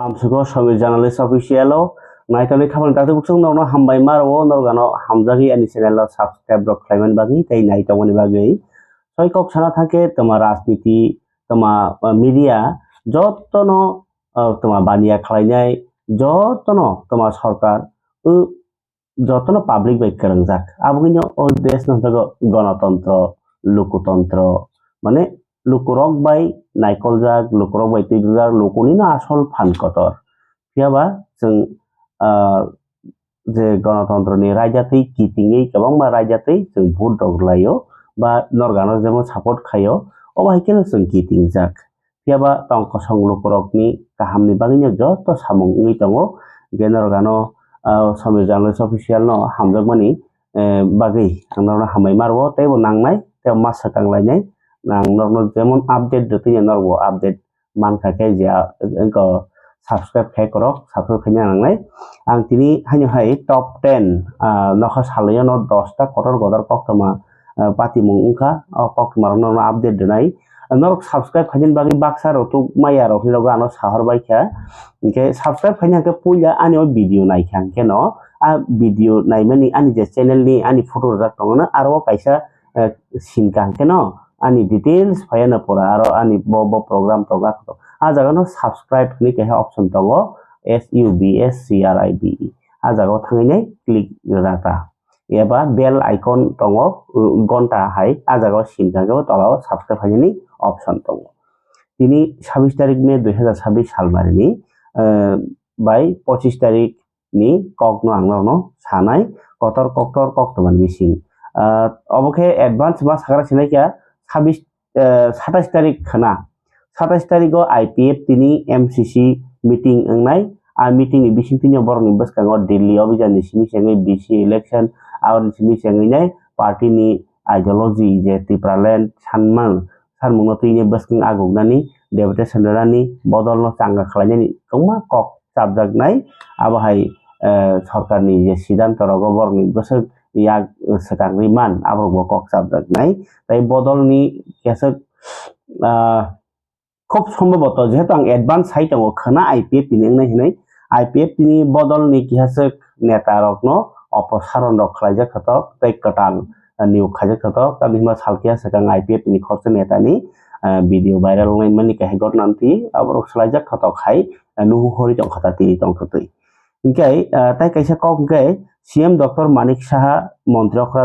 Amsuko Samir Journalist Official naitali khamani tatu buksung no hambai maro no gano hamjagi ani channel subscribe rok khlaiman bagi tei naitomani bagi soi kok sana thake toma rajniti toma media jotono toma baniya khlainai jotono toma sarkar jotono public bai karangjak abugino o desh no jago gণতন্ত্র লোকতন্ত্র মানে lukurok bai naikoljaak lukurok bai twijak lukuni no asol phankotor phiaba jeng je gণতন্ত্রনি raijatwi kitingui kwbangma raijatwi jeng vote rok laio ba norgano jemon support khaio obo haikeno jeng kitingjak phiaba tongkosong lukurokni kahamni bagino joto samung wngwi tongo je norgano Samir Journalist Official no hamjakmani bagui angno hambai maro teibo nangnai tei masa kanglainai nang norno jemon update dotini norbo update mankha khe je engko subscribe khai korok subscribe khai nangnai ang tini haino hai top 10 nokha salayo no 10 ta kotor godar koktoma patimung wngkha o koktoma no update donai norok subscribe khaini bagi baksa rok tu maya rok ni ano sahor bai kha ke subscribe khaini ke puila ani o video naikha keno a video naimani ani je channel ni ani photo jak tongona aro kaisa sinka keno ani details phayana pora aro ani bo program toga a jaga no subscribe ni keha option tongo SUBSCRIBE a jaga thangai click rata eba bell icon tongo gonta hai a jaga sinka go tolao subscribe haini option tongo tini 26 tarik May 2026 সাল মারিনি by 25 তারিখ ni kokno angno sanai kotor koktoman bising obokhe advance ba sakara sinaikia 27 tarik khana 27 tariko IPF tini MCC meeting engnai a meeting ni bising tini borni baskango Delhi obhijan ni simi sengai BC election aur simi sengai nai party ni ideology je Triplaland sanmung no tini basking agugnani deputation rani bodolno changa khlainani kongma kok sabjak nai abo hai সরকারনি যে সিদ্ধান্ত রগবরনি বছর ইয়াক সেকাংরি মান আবর cock subject নাই তাই বদলনি কেসে খুব সম্ভবত যেহেতু আং অ্যাডভান্স সাইটাও খানা আইপিএফ তিনি নাই হিনাই আইপিএফ তিনি বদলনি কিহাসে নেতা রকন অপসারণ রক খাইজাক খতক তাই কটান নিউ খাইজাক খতক তানি হিমা সালকিয়া সেকাং আইপিএফ তিনি খরচে নেতানি ভিডিও ভাইরাল নাই মানি কাহে গটনান্তি আবর সালাইজাক খতক খাই নুহু হরি টং খাতাতি টং খতই ইনকাই তাই কাইসা cock Inkai CM doctor Manik Saha মন্ত্রীরা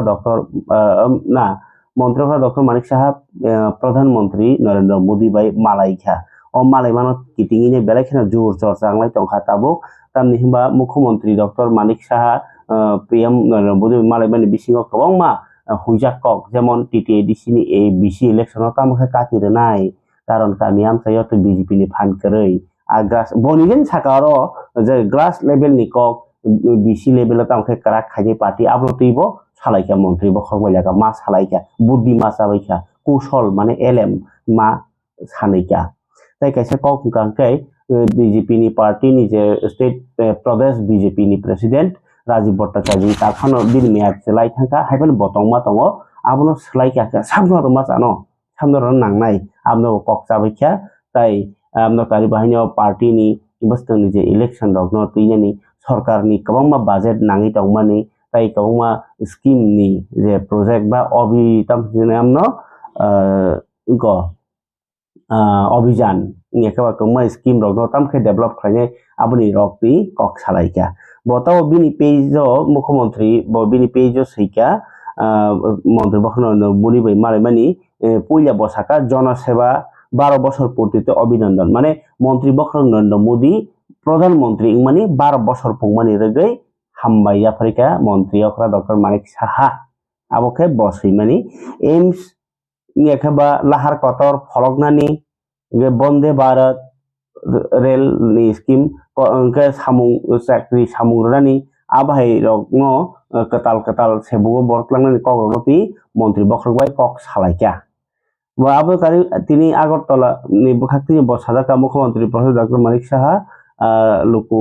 ডক্টর মানিক সাহা প্রধানমন্ত্রী নরেন্দ্র মোদী বাই মালাইখা ও মালাই মানত কিটিংইনে বেলাইখানা জোর চর্চা আংলাই টংখা তাবুক তামনি হিমবা মুখ্যমন্ত্রী doctor Manik Saha PM Narendra Modi মালাইমানি বিসিংও গোबांमा হুইজাক cock যেমন টিটিএডিসি ni এই বিসি ইলেকশন তামখা কাতিরে নাই কারণ কামি আমসাইও তো বিজেপি ni ফান্ড করেই agras bonigen sakaro je grass level ni kok BC level ta amkhe karak khaje party ablo tibo salaika মন্ত্রী বখরবাইলাকা মা সালাইকা বুদ্ধি মা সাবাইকা কৌশল মানে LM মা সানাইকা তাই কাইসা কক কাংkai BJP ni party ni je state pradesh BJP ni president Rajib Bhattacharya তাখানো দিন মেয়াদ সেলাই থাকা হাইবেন বতংমা tongo abno selaika samno ma jano samno nangnai abno kok sabaikha tai amno kari bahino party ni bostoni je election rokno tuinani sarkar ni kwbangma budget nangi tongmani tai kwbangma scheme ni je project ba obitam amno go অভিযান একেবারে কমা scheme রকম তামখে develop খাইনে আপনি রকটি cock সালাইকা বতাও বিনি page মুখ্যমন্ত্রী বিনি page সৈকা মন্ত্রী বখন মুনিবাই মালাইমানি পয়লা বসাকা জনসেবা 12 বছর পূর্তিতে অভিনন্দন মানে মন্ত্রী বখন নরেন্দ্র মোদী প্রধানমন্ত্রী মানে 12 বছর পুংমানি রেগৈ হামবাই আফ্রিকা মন্ত্রী অকরা ডক্টর মানিক সাহা আবকে বসই মানে এইমস একেবা লাহার কতর ফলকনানি Vande Bharat rail ni scheme কে সামুং চাকরি সামুংরানি আবাহাই রকম কতাল সেবুগো বরকলাংনানি কগলতি মন্ত্রী বখরবাই কক সালাইকা আবু কারি তিনি আগরতলা নিবখাতি বসাদাকা মুখ্যমন্ত্রী প্রফেসর ডক্টর মানিক সাহা লুকু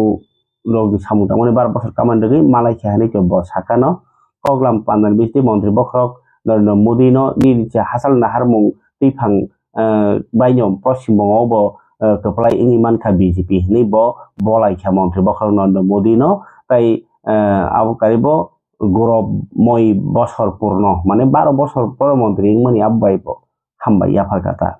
রোগ সামুটা মানে 12 বছর কামান্ডগি মালাইকা হানি কে বসাকানো কগলাম পান্দান বিস্তি মন্ত্রী বখরক Narendra Modi no ni hasil nahar mung tifang bainyo Paschim Bango bo keplai ini mankha BJP ni bo bolaikha mantri bokhorok Narendra Modi no tai abo karibo gorob moi boshor purno mane 12 boshor pore mantri ingmani abbaibo hambai yaphakata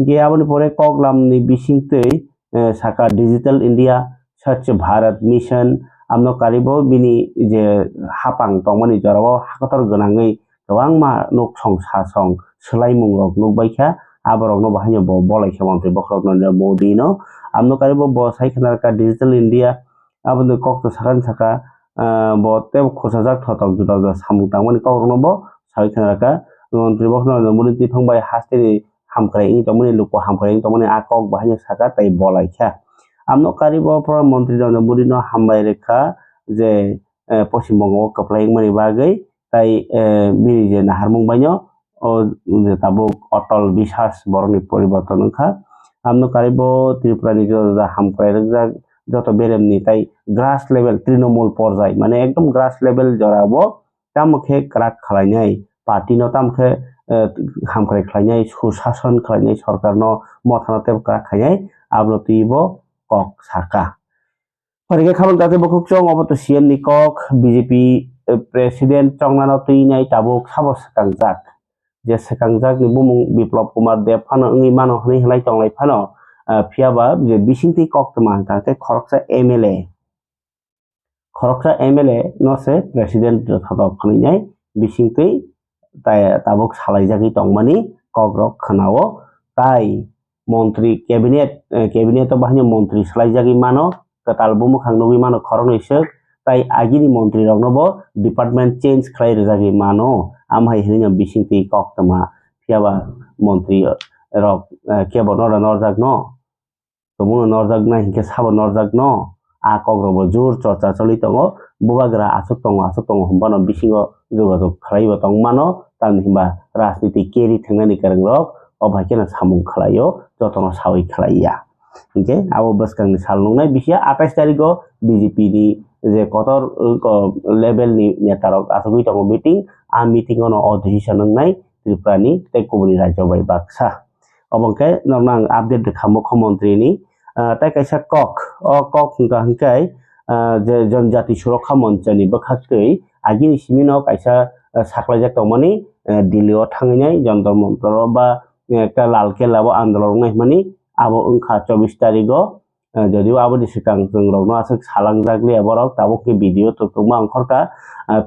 ge aboni pore koklamni bisingtei saka Digital India Swachh Bharat Mission amno karibo bini je hapang tongmani jorao hakator gwnangui kwbangma nok song selaimung rok nukbaikha aborokno bahaino bo bolaikha mantri bokhorok Narendra Modi no amno karibo bo saikhanarka Digital India aboni kokto saka bo tebo khosajak thotok juda samung tangmani kokrokno bo saikhanarka mantri bokhorok Narendra Modi tifangbai hasteni hamkrai ing tongmani luko hamkrai ing tongmani akok bahaino saka tai bolaikha amno karibo Pradhan Mantri Narendra Modi no hambai rekha je Paschim Bongo keplai ingmani bagui tai bini je naharmung baino tabuk Otol Bishwas borokni poriborton wngkha amno karibo Tripura ni joda hamkrai rwjak joto beremni tai grass level Trinamool porjai mane ekdom grass level jorao tamokhe crack khlainai party no tamokhe hamkrai khlainai sushashan khlainai sarkar no mothano tebo crack khlainai abno tuibo kok saka Parike khabang tate bokuk chong obo to CM ni kok BJP president chongnano tuinai tabuk sabo sakangjak je sakangjak ni bumung Biplop Kumar Dev phano wngui mano hwnuihlai tonglai phano phiaba je bisingti kok toma tate khoroksa MLA no se president thotok khwinai bisingti tabuk salaijagui tongmani kogrok khwnao tai মন্ত্রী cabinet বাহিনী মন্ত্রী সালাইজাগি মানো কাতাল বুমুখাং নবি মানো খরংনি সেক তাই আগিনি মন্ত্রী রংনবো department change খাই রেজাগি মানো আমহাই হিরিনা বিসিংতি কক্তমা ফিয়াবা মন্ত্রী রক কেবো নরা নরজাগ ন তমুনো নরজাগ না হিংকে সাবো নরজাগ ন আ কগ্রবো জোর চর্চা চলি তঙ্গ বুবাগ্রা আসক তঙ্গ হম্বানো বিসিংও যোগাযোগ খালাইবো তং মানো তান হিমবা রাজনীতি কেরি থাংনানি কারং রক অভাইকেনা সামুং খালাইও যতন সাউই খালাইয়া ওকে আবো বসকাংনি সালনংনাই বিসিয়া 28 তারিখও বিজেপি ni যে কতর লেভেল ni নেতারক আসগই তং মিটিং আ মিটিং অন অধিবেশন নাই ত্রিপুরানি তেকুবনি রাজ্য বাই বাক্সা অবংকে নরনাং আপডেট দেখা মুখ্যমন্ত্রী ni তাই কাইসা কক হংকাই যে জনজাতি সুরক্ষা মঞ্চনি বখাকতৈ আগিনি সিমিনো কাইসা সাকলাইজাক তংমানি দিল্লিও থাঙিনাই যন্তর মন্তর বা একটা লাল কেল্লাবো আন্দোলন নাইমানি আবো ওংখা 24 তারিখও যদিও আবনি সিকাং जों রগনো আছে সালাংজাগলি এবরক তাবকি ভিডিও তো তোমা অংখরকা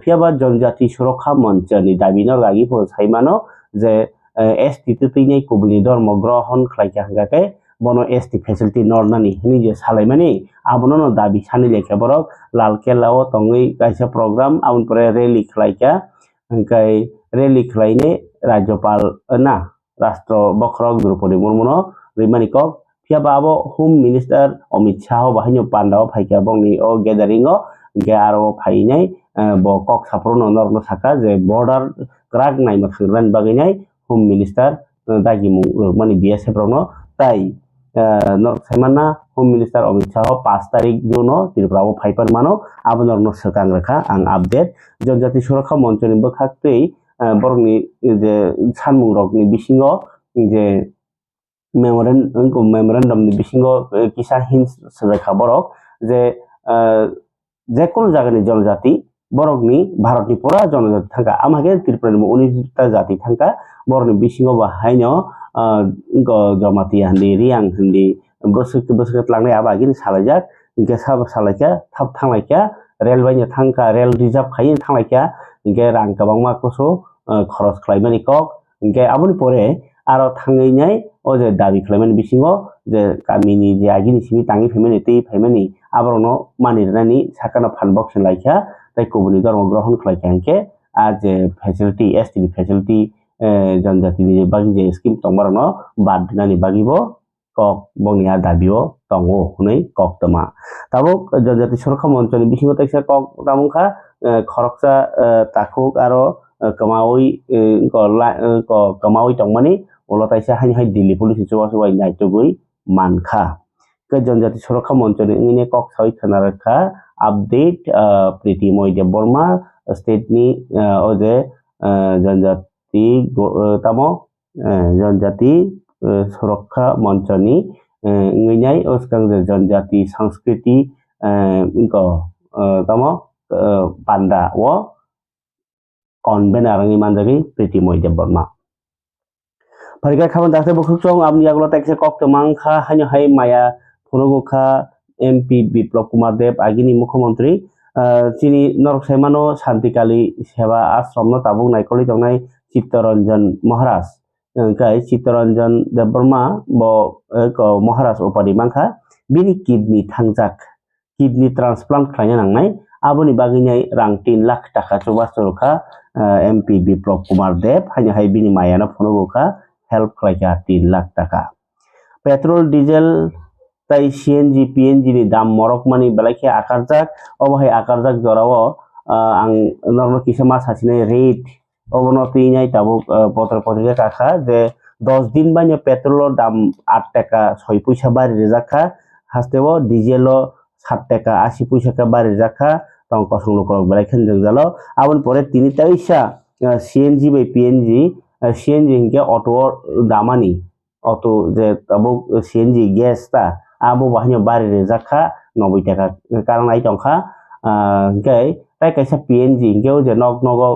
ফিয়াবা জনজাতি সুরক্ষা মঞ্চনি দাবিনো লাগি সাইমানো যে এসটি তিতিনাই কুবলি ধর্ম গ্রহণ খাইকা হাঙ্গাকে বনো এসটি ফ্যাসিলিটি নরনানি হিনি যে সালাইমানি আবনো দাবি সানি লেখা বরক লাল কেল্লাও তংই কাইসা প্রোগ্রাম আউন পরে রেলি খাইকা হাঙ্কাই রেলি খাইনে রাজ্যপাল না রাষ্ট্র বখরক দ্রৌপদী মুর্মুনো রিমানিকক ফিয়াবা আবো হোম মিনিস্টার অমিত শাহ বাহিনী পান্ডাও ফাইকা বংনি ও গ্যাদারিংও গে আরো ফাইনাই ব কক সাপ্রনো নরনো সাকা যে বর্ডার ক্রাক নাইমা থাংরান বাগিনাই হোম মিনিস্টার দাগি মানে বিএসএফ রনো তাই সাইমানা হোম মিনিস্টার অমিত শাহ 5 তারিখ জুনো ত্রিপুরাও ফাইপার মানো আবো নরনো সকাং রেখা আং আপডেট জনজাতি সুরক্ষা মঞ্চনি বখাকতৈ বরংনি যে সানমুং রকনি বিসিংও যে memorandum ni bisingo kisa hints sajaka borok je যেকোনো জায়গানি জনজাতি বরকনি ভারতনি পুরা জনজাতি থাকা আমাকে ত্রিপুরানি 19টা জাতি থাকা বরকনি বিসিংও বাহাইনো জমাতি হান্দি রিয়াং হান্দি বসকে লাংনাই আবাগিনি সালাইজাক ইনকে সাব সালাইকা थाब थांलायका रेलबाइनो थांका रेल रिजार्भ खाइ थांलायका इनके रां गोबांमा कसो खरच खालायमानि कक इनके आबोनि परे आरो थाङैनाय ओ जे दाबि खालायमानि बिसिङाव जे गामिनि जे आगिनि सिमि ताङि फैमानि दै फैमानि आबरनो मानिनानै साकाना फान बक्सन लायका ताइ कुबुनि धर्म ग्रहण खालायका इनके आ जे फेसिलिटी एसटी फेसिलिटी जनजातिनि जे बागि जे स्किम तंबारनो बाद दिनानि बागिबो कक बंनिया दाबिओ तंगो हुनै कक तमा ताबो जनजाति सुरक्षा मञ्चनि बिसिङाव ताइसा कक तामुखा खरकसा ताखुक आरो कमावै कमावै तंमानि उलताइसा हाइ दिल्ली पुलिस चुवाई नाइटगुइ मानखा के जनजाति सुरक्षा मञ्चनि इंगिने कक साइ खनारखा अपडेट प्रीति मोइदे बर्मा स्टेटनि ओजे जनजाति तामो जनजाति सुरक्षा मञ्चनि ngai oskang je janjati sanskriti ko tamo panda wo convener ngi manjagi Pritimoy Deborma Parika khaban dakte bukhukchong amni yagulo taikse kok mangkha haino hai maya phunogukha MP Biplop Kumar Dev agini mukhyamantri chini norok saimano Shantikali Seva Ashram no tabuk naikoli tongnai Chittaranjan Maharaj kai Chittaranjan Deborma bo ko Maharaj upadi mangkha bini kidney thangjak kidney transplant khlaina nangnai aboni baginai rang 3 lakh taka chubasto rokha MP Biplop Kumar Dev haino hai bini mayana phunogukha help khlaika 3 lakh taka petrol diesel tai CNG PNG ni dam morok mani belai akarjak obohai akarjak jorao ang normal kisa mas hasine rate obono tinai tabuk potor potrika kakha je 10 din banya petrol dam 8 টাকা 6 পয়সা bari rejakha hasteo diesel 7 টাকা 80 পয়সা ka bari rejakha tong kosong lokorok belai khen jongjalo abon pore tini taisa CNG by PNG CNG hingke auto damani auto je tabuk CNG gas ta abo bahino bari rejakha 90 টাকা karon ai tongkha hingke tai kaisa PNG hingke je nog nogo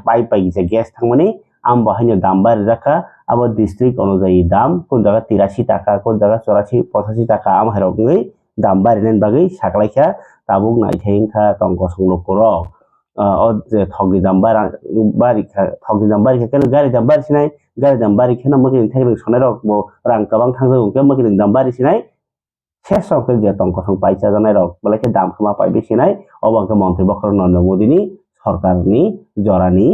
pipe pai je gas thangmani am bahino dam bari rejakha abo district অনুযায়ী দাম কোন জায়গা 83 টাকা কোন জায়গা 84 85 টাকা am hairok ngui dam bari nen bagui saklaikha tabuk naithengkha tongko songlokoro o je thogi dam bari kha gari dam bari sinai gari dam bari khena magi thairing sonai rok bo rang kabang thangjago ke magi dam bari sinai শেষক যে তংক song পাইছা জানাই rock বলে কি দাম ক্ষমা পাইবে Sinai অবাঙ্ক মন্ত্রী বক্র নরেন্দ্র মোদীনি সরকারনি জরানি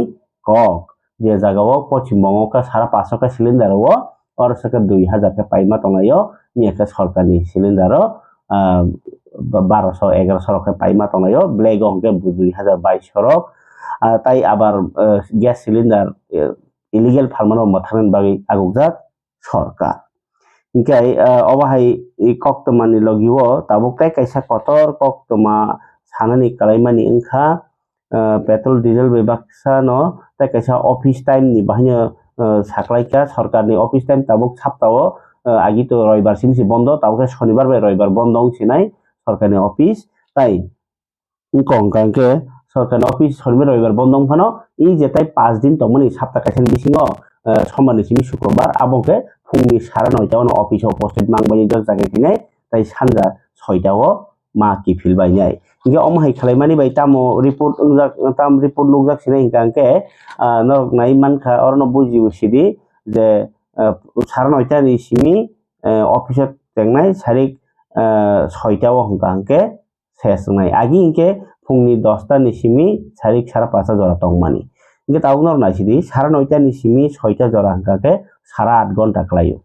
কক যে জায়গাও পশ্চিমবঙ্গ সারা 500 কা সিলিন্ডার ও और सके 2000 का पाइमा तंगायो निया सरकारनि सिलिंडर 1200 1100 का पाइमा तंगायो ब्लैक अंके 2022 सरक ताई आबार ग्यास सिलिंडर इलिगेल फार्मानो मथारन बागै आगुकजाक सरकार Ingkai obahai koktoma ni logiwo tabuk tai kaisa kotor koktoma sanani kalaimani ingkha petrol diesel bebaksa no tai kaisa office time ni bahino saklaika sarkar ni office time tabuk saptao agi to roibar simsi bondo tabuk shonibar bai roibar bondo sinai sarkar ni office tai ingkong kangke sarkar ni office shonibar roibar bondo phano i je tai 5 din tomoni sapta kaisen bisingo sombar ni simi শুক্রবার abongke fungni 9:30 ono office উপস্থিত mangbai jor jagai hinai tai sanja 6টাও ma ki filbai nai inge omhai khalaimani bai tamo report lujak sinai hingkangke norok nai mankha orno bujibu sidi je 9:30 ni simi office tengnai sarik 6টাও hingkangke ses nai agi inke fungni 10ta ni simi sarik 5:30 jora tongmani inge taunor naisidi 9:30 ni simi 6টা jora hingkake 8.5 ঘন্টা khlaio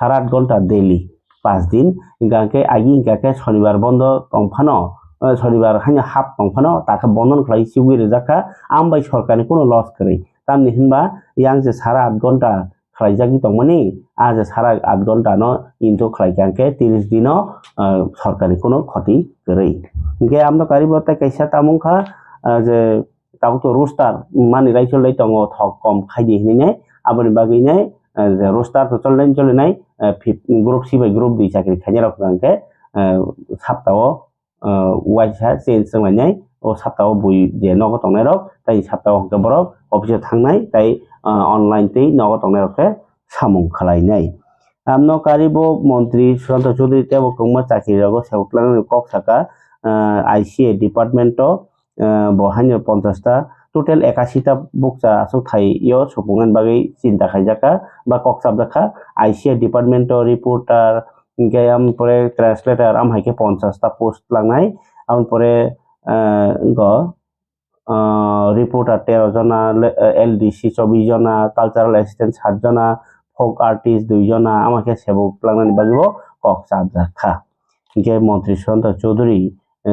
8.5 ঘন্টা daily 5 din hingkake agi hingkake shonibar bondo tongphano shonibar haino hap tongphano taka bondon khlai siwi rejakha ambai sarkarni kono loss kri tamni hinba yang je 8.5 ঘন্টা khlaijaki tongmani a je 8.5 ঘন্টা no into khlaikangke 30 dino sarkarni kono khoti kri hingke amno karibotai kaisa tamungkha je tabuk to roster mani raicholai tongo thok kom khaidi hinai aboni bagui nai je roster to chollen nai group C by group 2 chakri khaina rok angke saptao waisa change nai o saptao bui je nogo tongnai rok tai saptao hongke borok office thangnai tai online tei nogo tongnai rok ke samung khalai nai amno karibo montri Sudhanta Chaudhary tebo kongma chakri rogo sebuklang kok saka ICA department to bohaino 50 ta total 81 ta bukcha asuk thai yo supungan bagai cinta khaijaka ba kokchapjaka ICA department to reporter ingayam pore translator am haike 50 ta post langnai am pore go reporter 13 jona LDC 24 jona cultural assistant 7 jona folk artist 2 jona amake sebuk langnani bagibo kokchapjaka ingke montri Sudhanta Chaudhary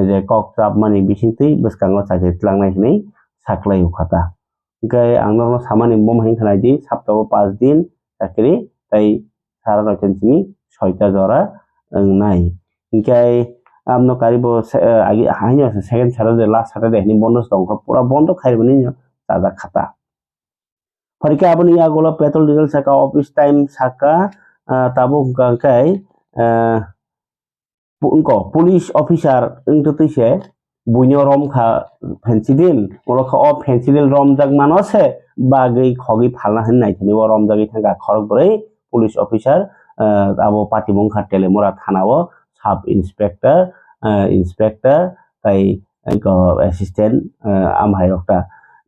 je kokchap mani bisingtui bwskango chakri tlangnai hinai saklai ukhata ingkai angno samani bom hingkhanai di saptao 5 din chakri tai 9:30 simi 6টা jora nai ingkai amno karibo agi haino second Saturday last Saturday ni bondo tongkha pura bondo khairibani jaja khata parika aboni yagulo petrol diesel saka office time saka tabuk hingkangkai police officer into तैसे बुइनो रम खा फेंसिडिल ओलखा ओ फेंसिडिल रम जग मानसे बागै खगै फालना होन नायथनि ओ रम जगै थांगा खरक बरै police officer आबो पाटिमं खा टेलेमरा थानाव sub inspector ताई इनको असिस्टेंट आमहाय रक्ता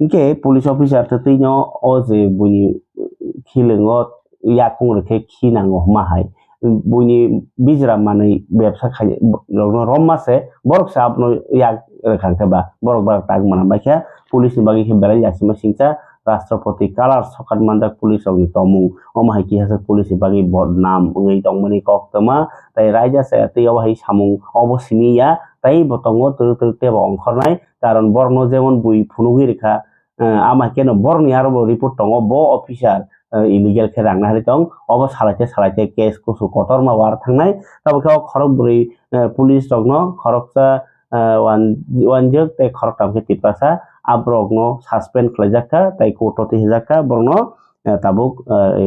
इनके पुलिस ऑफिसर तैनो ओ जे बुइनि खिलेंगो याकुं रखे खिनांगो माहाय बुइनि बिजरा मानै व्यवसा खाय रम मासे बरक साबनो या रखांथबा बरक बार ताग माना बाख्या पुलिस नि बागै बेलाय यासिमा सिंचा राष्ट्रपति कालार सकात मानदाक पुलिस नि तमु अमाहाय कि हास पुलिस नि बागै नाम ngै तंमनि कक्तमा ताई रायजा से तैयाव हाय सामुं अबसिनिया ताई बतंगो तुरते अंखरनाय कारण बरनो जेमन बुइ फुनुगि रेखा आमा केनो बरनि आरो रिपोर्ट तंगो बो ऑफिसर इलीगल के रांना हरि तंग अब सालाइते केस कुसु कतर मा वार थांनाय तबखौ खरक बुरै police रगनो खरकसा wan jek tei khorok tamke tipasa abrogno suspend khlaijaka tei koto tihjaka borno tabuk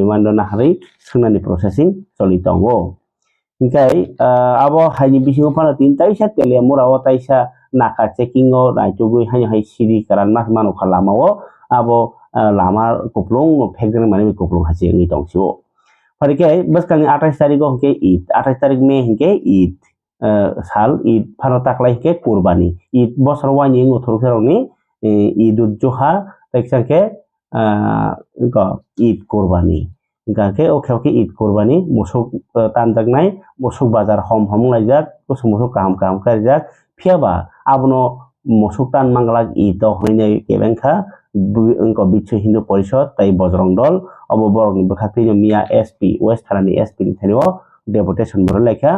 mando nahari sungnani processing choli tongo ingkai abo haini bisingo pano tin taisa tele murao taisa naka checking o naitugui haini hai siri karan mas manu khalamao abo lama kuplung phekdeng mani kuplung hasi ngi tongsibo parike baskang 28 tarik hingke id 28 tarik Mei hingke id साल ईद फानो ताकलाई के कुर्बानी ईद बसर वानी ngथर खेरनि ईद उद जोहा तैसाके ईद कुर्बानी गाके ओखेवके ईद कुर्बानी मोसौ तानजागनाय मोसौ बाजार हम लाइजाक कुसु मोसौ काम करजाक फियाबा आबनो मोसौ तान मांगलाक ईद होइने केबेंखा इंको बिच्छु हिंदू परिषद तै बजरंग दल अब बरनि बखाति मिया एसपी वेस्ट थानानि एसपी नि थानिओ डेपुटेशन बर लेखा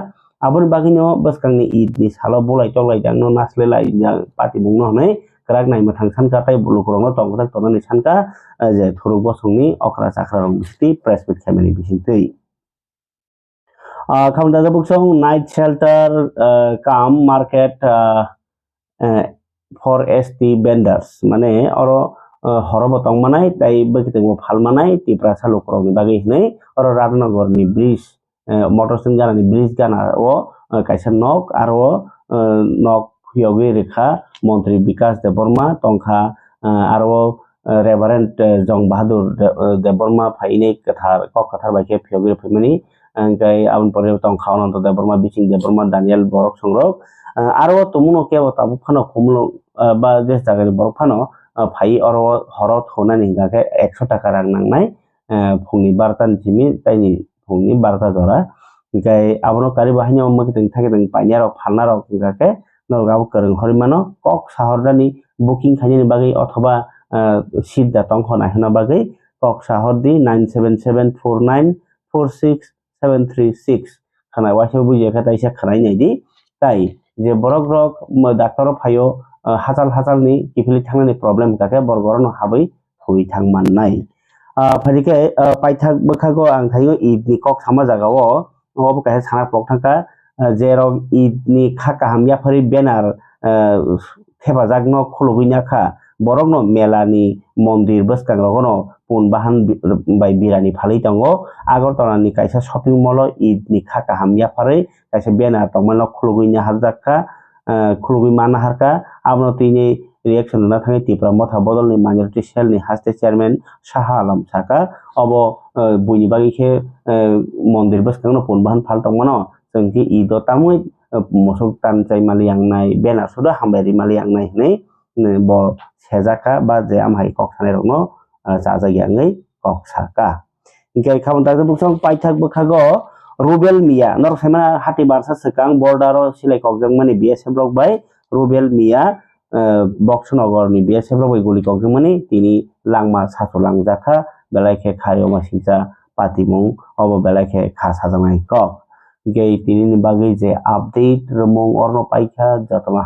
abon bagino baskangni id ni salo bolai tolai dangno naslela pati bungno hne krak nai mathang sanka tai bulukrongno tongkrak tonani sanka je thuruk bosongni okra chakra rong bisti press with family bisintei khamda jabuksong night shelter kam market for ST vendors mane oro horobo tongmanai tai bekitengbo phalmanai tipra salukrongni bagui hne oro Radnagor ni bridge motorcycle gana ni bridge gana o kaisa nok aro nok yogi rekha Montri Vikas Deborma tongkha aro Reverend Jong Bahadur Deborma phaine kathar bai ke yogi phimani angkai abon pore tongkha Ananta Deborma Bising Deborma Daniel Borok songrok aro tumuno ke tabu phano khumlo ba des jaga ni borok phano phai oro horot honani gake 100 taka rang nangnai phungni 12 ni simi taini phungni 12 jora ingkai abono kari bahanya makiteng thakiteng painarok phalnarok ingkake norgabo korong horimano kok sahordani booking khaini bagai othoba sidda tongkho naihna bagai kok sahordi 9774946736 khana waisa buje kha taisa khanai naidi tai je borok rok doctor phayo hachal ni kifili thangnani problem kake borgorno habai hui thangmannai phaike paithak bokhago ang thayo id ni kok sama jagao obo kaisa sana pok thangka jerok id ni kha kaham yaphari banner thepajak no khulugui nakha borok no mela ni mondir baskang rogono pun bahan bai birani phalai tongo Agartala ni kaisa shopping mall id ni kha kaham yaphari kaisa banner tongmano khulugui na harjakka khulugui mana harka abno tini reaction na thangai tipra motha bodol ni minority cell ni haste chairman Shaha Alam Saka obo buini bagi ke mondir baskang no punbahan phal tongmano jengki ido tamui mosok tan chai mali yang nai banner sudah hambari mali yang nai nei bo sejaka ba je amhai kok sanai rokno chaja yangai kok saka ingkai khamta buksong paithak bukhago Rubel Mia nor sema hati barsa sekang bordaro silai kokjang mani BSF blok bai Rubel Mia Boxnogor ni BSF blok bai guli kokjang mani tini langma saso langjaka belai ke khayo masingsa patimung obo belai ke kha sajangai kok gei tini ni bagai je update remong orno paikha jotoma